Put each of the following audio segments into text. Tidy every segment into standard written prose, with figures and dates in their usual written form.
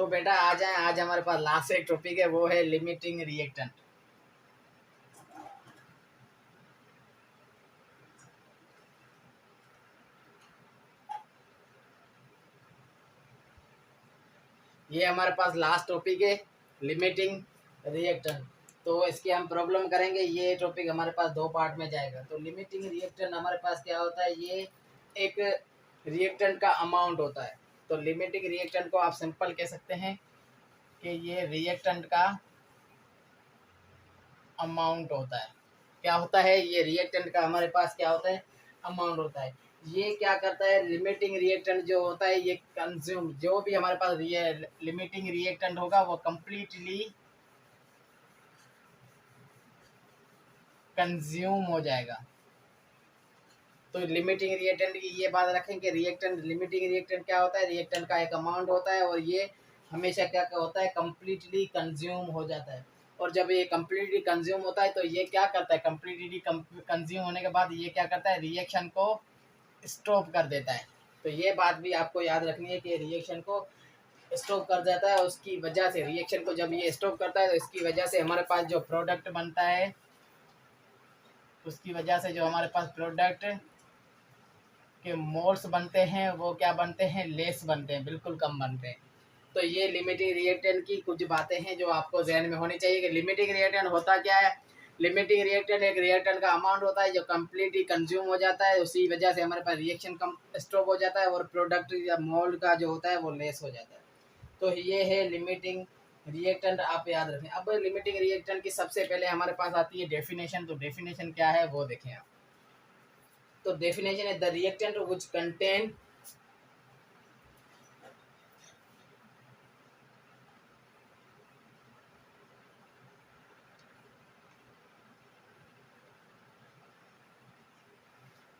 तो बेटा आ जाए, आज हमारे पास लास्ट एक टॉपिक है, वो है लिमिटिंग रिएक्टेंट। ये हमारे पास लास्ट टॉपिक है, लिमिटिंग रिएक्टेंट। तो इसकी हम प्रॉब्लम करेंगे। ये टॉपिक हमारे पास दो पार्ट में जाएगा। तो लिमिटिंग रिएक्टेंट हमारे पास क्या होता है, ये एक रिएक्टेंट का अमाउंट होता है। तो लिमिटिंग रिएक्टेंट को आप सिंपल कह सकते हैं कि ये रिएक्टेंट का अमाउंट होता है। क्या होता है, ये रिएक्टेंट का हमारे पास क्या होता है, अमाउंट होता है। ये क्या करता है, लिमिटिंग रिएक्टेंट जो होता है ये कंज्यूम, जो भी हमारे पास लिमिटिंग रिएक्टेंट होगा वो कंप्लीटली कंज्यूम हो जाएगा। तो लिमिटिंग रिएक्टेंट की ये बात रखें कि रिएक्टेंट, लिमिटिंग रिएक्टेंट क्या होता है, रिएक्टेंट का एक अमाउंट होता है और ये हमेशा क्या होता है, कंप्लीटली कंज्यूम हो जाता है। और जब ये कंप्लीटली कंज्यूम होता है तो ये क्या करता है, कंप्लीटली कंज्यूम होने के बाद ये क्या करता है, रिएक्शन को स्टॉप कर देता है। तो ये बात भी आपको याद रखनी है कि रिएक्शन को स्टॉप कर देता है। उसकी वजह से रिएक्शन को जब ये स्टॉप करता है तो इसकी वजह से हमारे पास जो प्रोडक्ट बनता है, उसकी वजह से जो हमारे पास प्रोडक्ट के मोल्स बनते हैं वो क्या बनते हैं, लेस बनते हैं, बिल्कुल कम बनते हैं। तो ये लिमिटिंग रिएक्टेंट की कुछ बातें हैं जो आपको जहन में होनी चाहिए कि लिमिटिंग रिएक्टेंट होता क्या है। लिमिटिंग रिएक्टेंट एक रिएक्टेंट का अमाउंट होता है जो कम्प्लीटली कंज्यूम हो जाता है, उसी वजह से हमारे पास रिएक्शन कम स्टॉप हो जाता है और प्रोडक्ट या मोल्ड का जो होता है वो लेस हो जाता है। तो ये है लिमिटिंग रिएक्टेंट, आप याद रखें। अब लिमिटिंग रिएक्टेंट की सबसे पहले हमारे पास आती है डेफिनेशन। तो डेफिनेशन क्या है वो देखें आप। तो डेफिनेशन है the reactant which contain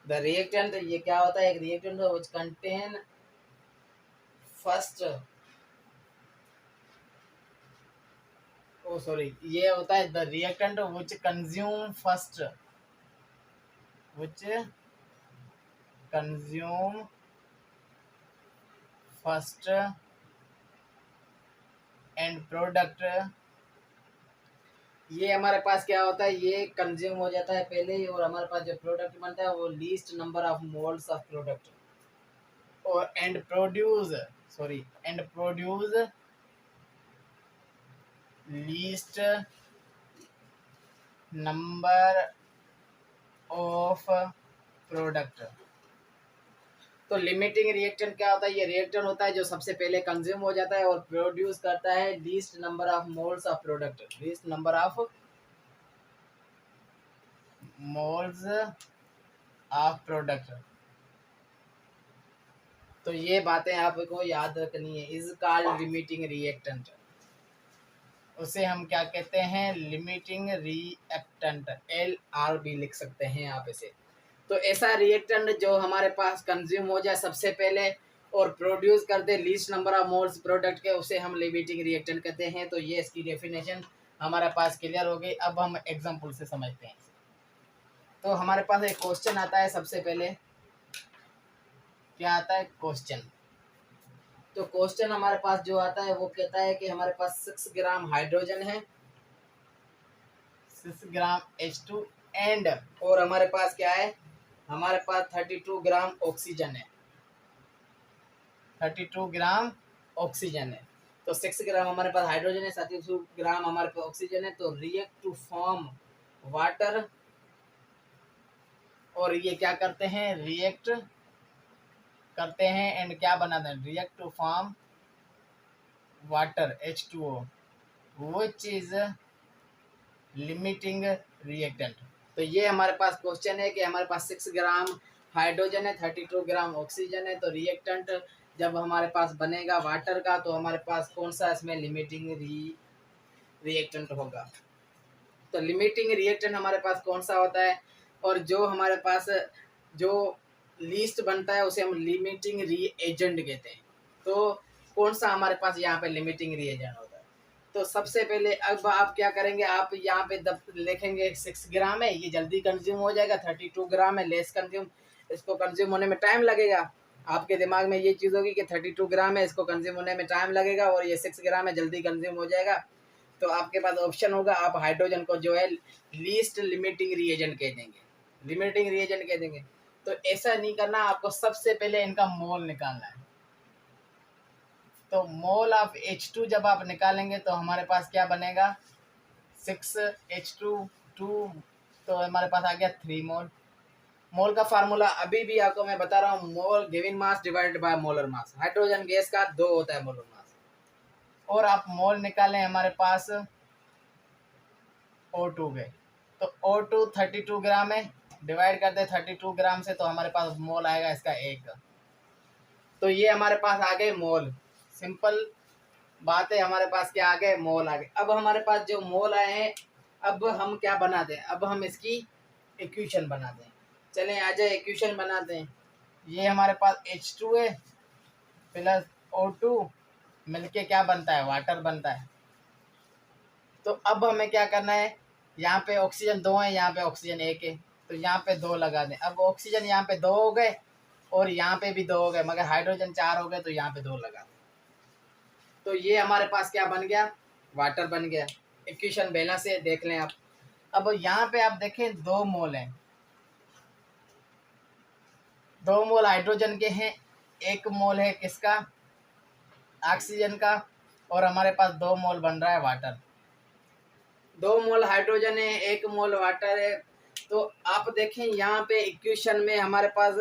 the reactant, ये क्या होता है, एक reactant which contain first, oh sorry, ये होता है the reactant which consume first, which consume first and product. ये हमारे पास क्या होता है, ये कंज्यूम हो जाता है पहले ही और हमारे पास जो प्रोडक्ट बनता है वो least number of moles of product और and produce, sorry, and produce least number of product. तो लिमिटिंग रिएक्टेंट क्या होता है, ये रिएक्टेंट होता है जो सबसे पहले कंज्यूम हो जाता है और प्रोड्यूस करता है least number of moles of product, least number of moles of product. तो ये बातें आपको याद रखनी है। इज कॉल्ड लिमिटिंग रिएक्टेंट, उसे हम क्या कहते हैं, लिमिटिंग रिएक्टेंट, LR भी लिख सकते हैं आप इसे। तो ऐसा रिएक्टेंट जो हमारे पास कंज्यूम हो जाए सबसे पहले और प्रोड्यूस कर दे least number of moles product के, उसे हम लिमिटिंग रिएक्टेंट कहते हैं। तो ये इसकी डेफिनेशन हमारे पास क्लियर हो गई। अब हम एग्जांपल से समझते हैं। तो हमारे पास एक क्वेश्चन आता है, सबसे पहले क्या आता है, क्वेश्चन। तो क्वेश्चन हमारे पास जो आता है वो कहता है कि हमारे पास 6 ग्राम हाइड्रोजन है, 6 ग्राम H2 एंड, और हमारे पास क्या है, हमारे पास 32 ग्राम ऑक्सीजन है, 32 ग्राम ऑक्सीजन है। तो 6 ग्राम हमारे पास हाइड्रोजन है, 32 ग्राम हमारे पास ऑक्सीजन है। तो रिएक्ट टू फॉर्म वाटर, और ये क्या करते हैं, रिएक्ट करते हैं एंड क्या बनाते हैं, react to form water H2O, which is limiting reactant. तो ये हमारे पास क्वेश्चन है कि हमारे पास 6 ग्राम हाइड्रोजन है, 32 ग्राम ऑक्सीजन है। तो रिएक्टेंट जब हमारे पास बनेगा वाटर का तो हमारे पास कौन सा इसमें लिमिटिंग रिएक्टेंट होगा। तो लिमिटिंग रिएक्टेंट हमारे पास कौन सा होता है, और जो हमारे पास जो लीस्ट बनता है उसे हम लिमिटिंग रीएजेंट कहते हैं। तो कौन सा हमारे पास यहाँ पे लिमिटिंग रीएजेंट होता है। तो सबसे पहले अब आप क्या करेंगे, आप यहाँ पे लिखेंगे 6 ग्राम है, ये जल्दी कंज्यूम हो जाएगा, 32 ग्राम है लेस कंज्यूम, इसको कंज्यूम होने में टाइम लगेगा। आपके दिमाग में ये चीज़ होगी कि 32 ग्राम है, इसको कंज्यूम होने में टाइम लगेगा, और ये 6 ग्राम है, जल्दी कंज्यूम हो जाएगा। तो आपके पास ऑप्शन होगा, आप हाइड्रोजन को जो है लीस्ट लिमिटिंग रिएजेंट कह देंगे, लिमिटिंग रिएजेंट कह देंगे। तो ऐसा नहीं करना, आपको सबसे पहले इनका मोल निकालना है। तो मोल ऑफ H2 जब आप निकालेंगे तो हमारे पास क्या बनेगा, 6H2 तो हमारे पास आ गया 3 मोल। मोल का फार्मूला अभी भी आपको मैं बता रहा हूँ, mole given mass divided by molar mass. Hydrogen gas का 2 होता है मोलर मास। और आप मोल निकालें हमारे पास O2 के, तो O2 32 ग्राम है, डिवाइड कर दे 32 ग्राम से, तो हमारे पास मोल आएगा इसका 1। तो ये हमारे पास आ गए मोल। सिंपल बात है, हमारे पास क्या आ गए, मोल आ गए। अब हमारे पास जो मोल आए हैं, अब हम क्या बना दें, अब हम इसकी इक्वेशन बना दें। चलें आ जाए इक्वेशन बनाते हैं। ये हमारे पास H2 है प्लस O2 मिलके क्या बनता है, वाटर बनता है। तो अब हमें क्या करना है, यहाँ पे ऑक्सीजन 2 है, यहाँ पे ऑक्सीजन 1 है, तो यहाँ पे 2 लगा दें। अब ऑक्सीजन यहाँ पे 2 हो गए और यहाँ पे भी 2 हो गए, मगर हाइड्रोजन 4 हो गए, तो यहाँ पे 2 लगा दें। तो ये हमारे पास क्या बन गया, वाटर बन गया। इक्वेशन बैलेंस से देख लें आप। अब यहाँ पे आप देखें 2 मोल हैं, 2 मोल हाइड्रोजन के हैं, 1 मोल है किसका, ऑक्सीजन का, और हमारे पास 2 मोल बन रहा है वाटर। 2 मोल हाइड्रोजन है, 1 मोल वाटर है। तो आप देखें यहाँ पे इक्वेशन में हमारे पास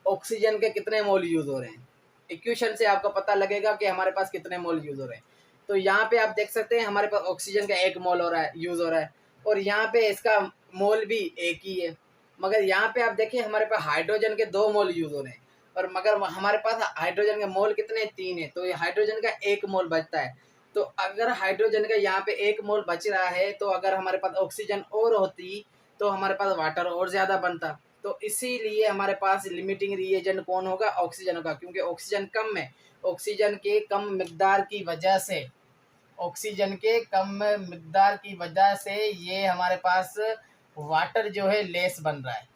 ऑक्सीजन के कितने मोल यूज हो रहे हैं। इक्वेशन से आपको पता लगेगा कि हमारे पास कितने मोल यूज हो रहे हैं। तो यहाँ पे आप देख सकते हैं हमारे पास ऑक्सीजन का 1 मोल हो रहा है, यूज हो रहा है, और यहाँ पे इसका मोल भी 1 ही है। मगर यहाँ पे आप देखें हमारे पास हाइड्रोजन के 2 मोल यूज हो रहे हैं, और मगर हमारे पास हाइड्रोजन के मोल कितने, 3 है। तो ये हाइड्रोजन का 1 मोल बचता है। तो अगर हाइड्रोजन का यहाँ पे 1 मोल बच रहा है, तो अगर हमारे पास ऑक्सीजन और होती तो हमारे पास वाटर और ज़्यादा बनता। तो इसीलिए हमारे पास लिमिटिंग रिएजेंट कौन होगा, ऑक्सीजन का, क्योंकि ऑक्सीजन कम है। ऑक्सीजन के कम मिकदार की वजह से, ऑक्सीजन के कम मिकदार की वजह से ये हमारे पास वाटर जो है लेस बन रहा है,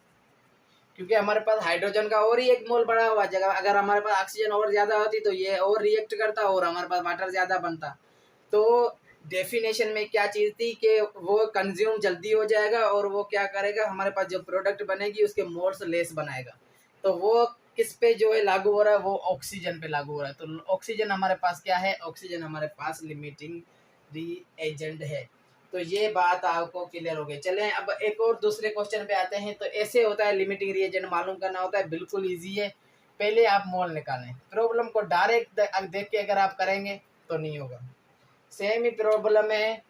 क्योंकि हमारे पास हाइड्रोजन का और ही 1 मोल बढ़ा हुआ जगह। अगर हमारे पास ऑक्सीजन और ज़्यादा होती तो ये और रिएक्ट करता और हमारे पास वाटर ज़्यादा बनता। तो डेफिनेशन में क्या चीज़ थी कि वो कंज्यूम जल्दी हो जाएगा, और वो क्या करेगा, हमारे पास जो प्रोडक्ट बनेगी उसके मोल्स लेस बनाएगा। तो वो किस पे जो है लागू हो रहा है, वो ऑक्सीजन पे लागू हो रहा है। तो ऑक्सीजन हमारे पास क्या है, ऑक्सीजन हमारे पास लिमिटिंग रिएजेंट है। तो ये बात आपको क्लियर हो गई। चलें अब एक और दूसरे क्वेश्चन पे आते हैं। तो ऐसे होता है, लिमिटिंग रिएजेंट मालूम करना होता है, बिल्कुल ईजी है। पहले आप मोल निकालें। प्रॉब्लम को डायरेक्ट देख के अगर आप करेंगे तो नहीं होगा। सेम ही प्रॉब्लम है,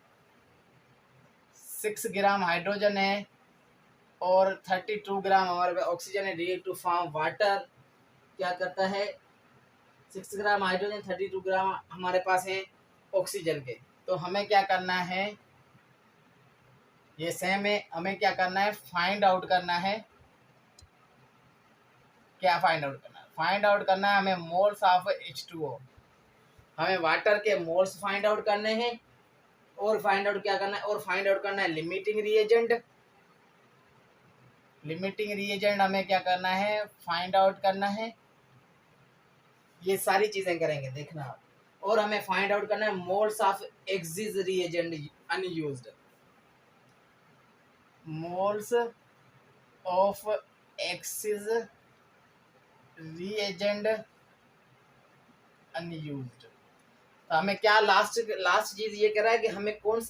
6 ग्राम हाइड्रोजन है और 32 ग्राम हमारे पास ऑक्सीजन है, रिएक्ट टू फॉर्म वाटर। क्या करता है, 6 ग्राम हाइड्रोजन, 32 ग्राम हमारे पास है ऑक्सीजन के। तो हमें क्या करना है, ये सेम है, हमें क्या करना है, फाइंड आउट करना है। क्या फाइंड आउट करना है, फाइंड आउट करना है हमें मोल्स ऑफ H2O। हमें वाटर के मोल्स फाइंड आउट करने हैं, और फाइंड आउट क्या करना है, और फाइंड आउट करना है लिमिटिंग रिएजेंट। लिमिटिंग रिएजेंट हमें क्या करना है, फाइंड आउट करना है। ये सारी चीजें करेंगे देखना आप। और हमें फाइंड आउट करना है moles of axis reagent unused, moles of axis reagent unused. तो हमें क्या लास्ट चीज ये कह रहा है कि हमें कौन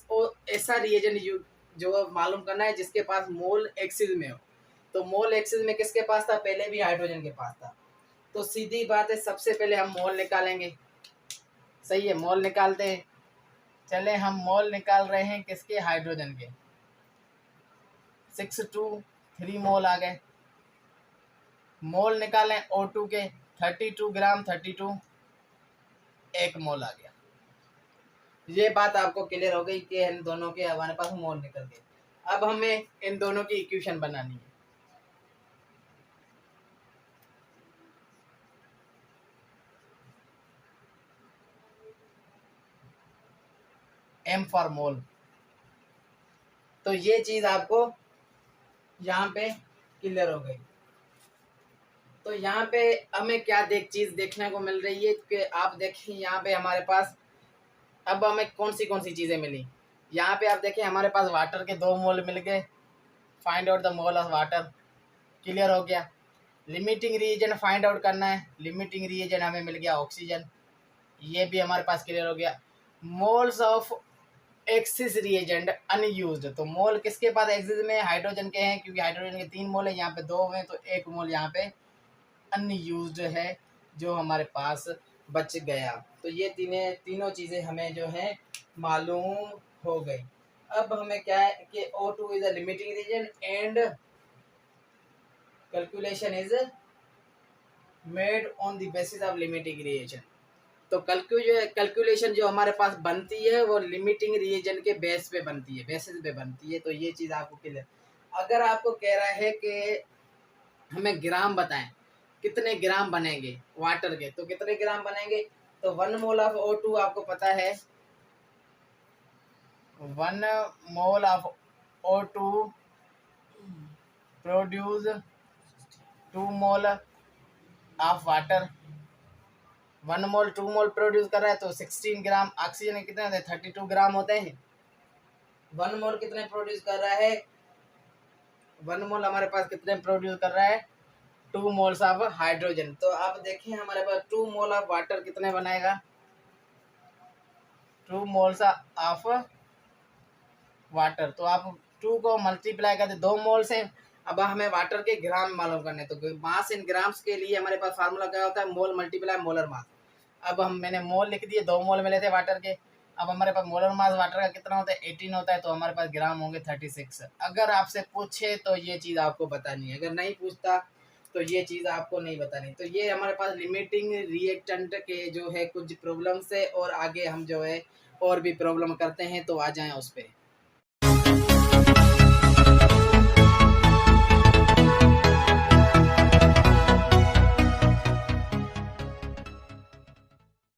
ऐसा रिएजेंट जो मालूम करना है जिसके पास मोल एक्सिस में हो। तो मोल एक्सिस में किसके पास था, पहले भी हाइड्रोजन के पास था। तो सीधी बात है, सबसे पहले हम मोल निकालेंगे। सही है, मोल निकालते हैं। चले हम मोल निकाल रहे हैं किसके, हाइड्रोजन के। 6 2 3 मोल आ गए। मोल निकालें O2 के, 32 ग्राम 32, 1 मोल आ गया। ये बात आपको क्लियर हो गई कि इन दोनों के हमारे पास मोल निकल गए। अब हमें इन दोनों की इक्वेशन बनानी है। M फॉर मोल। तो ये चीज आपको यहाँ पे क्लियर हो गई। तो यहाँ पे हमें क्या चीज़ देखने को मिल रही है कि आप देखें यहाँ पे हमारे पास अब हमें कौन सी चीज़ें मिली। यहाँ पे आप देखें हमारे पास वाटर के 2 मोल मिल गए। Find out the mole of water, clear हो गया। लिमिटिंग रीजन फाइंड आउट करना है, लिमिटिंग रीजन हमें मिल गया ऑक्सीजन, ये भी हमारे पास क्लियर हो गया। Moles of axis reagent unused, तो मोल किसके पास एक्सिस में? हाइड्रोजन के हैं, क्योंकि हाइड्रोजन के 3 मोल है, यहाँ पे 2 हैं, तो 1 मोल यहाँ पे अनयूज्ड है जो हमारे पास बच गया। तो ये तीनों चीज़ें हमें जो है मालूम हो गई। अब हमें क्या है कि O2 is a limiting reason and calculation is made on the basis of limiting reason. तो कैलकुलेशन जो हमारे पास बनती है वो लिमिटिंग रिएजन के बेस पे बनती है, बेसिस पे बनती है। तो ये चीज़ आपको क्लियर। अगर आपको कह रहा है कि हमें ग्राम बताएं, कितने ग्राम बनेंगे वाटर के, तो कितने ग्राम बनेंगे? तो 1 मोल ऑफ O2 आपको पता है, 1 mole of O2 produce 2 mole of water. 1 mole 2 mole produce कर रहा है तो 16 ग्राम। ऑक्सीजन के कितने होते हैं? 32 ग्राम होते हैं। 1 मोल कितने प्रोड्यूस कर रहा है? 1 मोल हमारे पास कितने प्रोड्यूस कर रहा है? 2 मोल्स ऑफ हाइड्रोजन। तो आप देखें हमारे पास 2 मोल ऑफ वाटर कितने बनाएगा? 2 मोल्स ऑफ वाटर। तो आप 2 को मल्टीप्लाई करते 2 मोल से। अब हमें वाटर के ग्राम मालूम करने, तो मास इन ग्राम्स के लिए हमारे पास फार्मूला क्या होता है? मोल मल्टीप्लाई मोलर मास। अब मैंने मोल लिख दिए, 2 मोल मिले थे वाटर के। अब हमारे पास मोलर मास वाटर का कितना होता है? 18 होता है, तो हमारे पास ग्राम होंगे 36। अगर आपसे पूछे तो ये चीज़ आपको बतानी है, अगर नहीं पूछता तो ये चीज़ आपको नहीं बतानी। तो ये हमारे पास लिमिटिंग रिएक्टेंट के जो है कुछ प्रॉब्लम्स है, और आगे हम जो है और भी प्रॉब्लम करते हैं, तो आ जाएं उस पर।